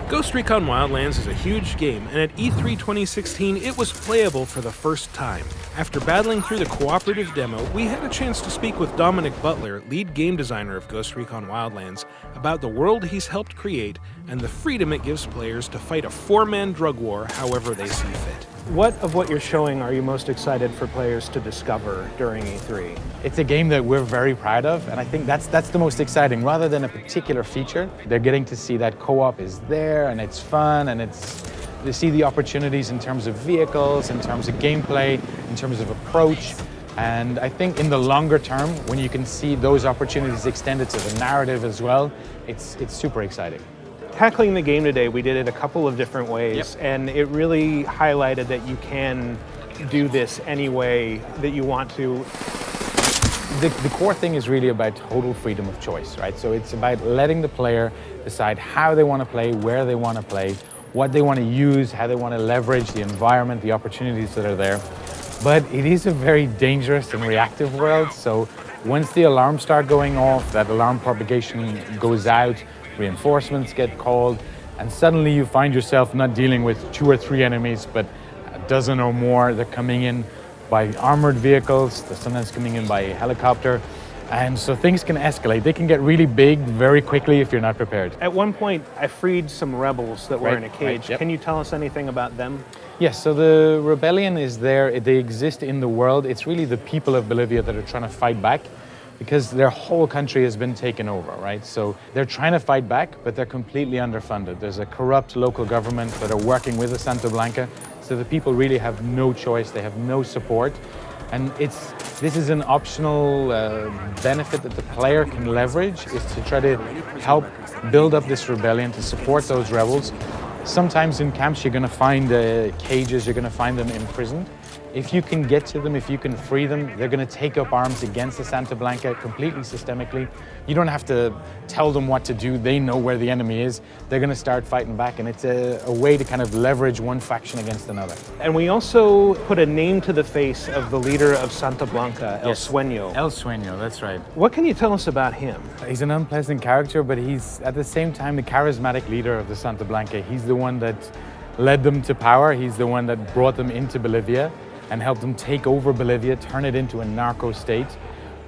Ghost Recon Wildlands is a huge game, and at E3 2016 it was playable for the first time. After battling through the cooperative demo, we had a chance to speak with Dominic Butler, lead game designer of Ghost Recon Wildlands, about the world he's helped create and the freedom it gives players to fight a four-man drug war however they see fit. What of what you're showing are you most excited for players to discover during E3? It's a game that we're very proud of, and I think that's the most exciting. Rather than a particular feature, they're getting to see that co-op is there and it's fun, and they see the opportunities in terms of vehicles, in terms of gameplay, in terms of approach. And I think in the longer term, when you can see those opportunities extended to the narrative as well, it's super exciting. Tackling the game today, we did it a couple of different ways, and it really highlighted that you can do this any way that you want to. The core thing is really about total freedom of choice, right? So it's about letting the player decide how they want to play, where they want to play, what they want to use, how they want to leverage the environment, the opportunities that are there. But it is a very dangerous and reactive world, so once the alarms start going off, that alarm propagation goes out, reinforcements get called, and suddenly you find yourself not dealing with 2 or 3 enemies, but a dozen or more. They're coming in by armored vehicles, they're sometimes coming in by helicopter, and so things can escalate. They can get really big very quickly if you're not prepared. At one point, I freed some rebels that were in a cage. Right, yep. Can you tell us anything about them? Yes, so the rebellion is there. They exist in the world. It's really the people of Bolivia that are trying to fight back, because their whole country has been taken over, right? So they're trying to fight back, but they're completely underfunded. There's a corrupt local government that are working with the Santa Blanca, so the people really have no choice, they have no support. And this is an optional benefit that the player can leverage, is to try to help build up this rebellion, to support those rebels. Sometimes in camps you're gonna find cages, you're gonna find them imprisoned. If you can get to them, if you can free them, they're going to take up arms against the Santa Blanca completely systemically. You don't have to tell them what to do. They know where the enemy is. They're going to start fighting back, and it's a way to kind of leverage one faction against another. And we also put a name to the face of the leader of Santa Blanca, El Sueño. El Sueño, that's right. What can you tell us about him? He's an unpleasant character, but he's at the same time the charismatic leader of the Santa Blanca. He's the one that led them to power. He's the one that brought them into Bolivia and help them take over Bolivia, turn it into a narco state.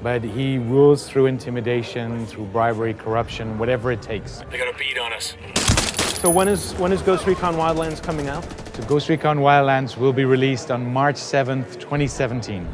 But he rules through intimidation, through bribery, corruption, whatever it takes. They got a beat on us. So when is Ghost Recon Wildlands coming out? So Ghost Recon Wildlands will be released on March 7th, 2017.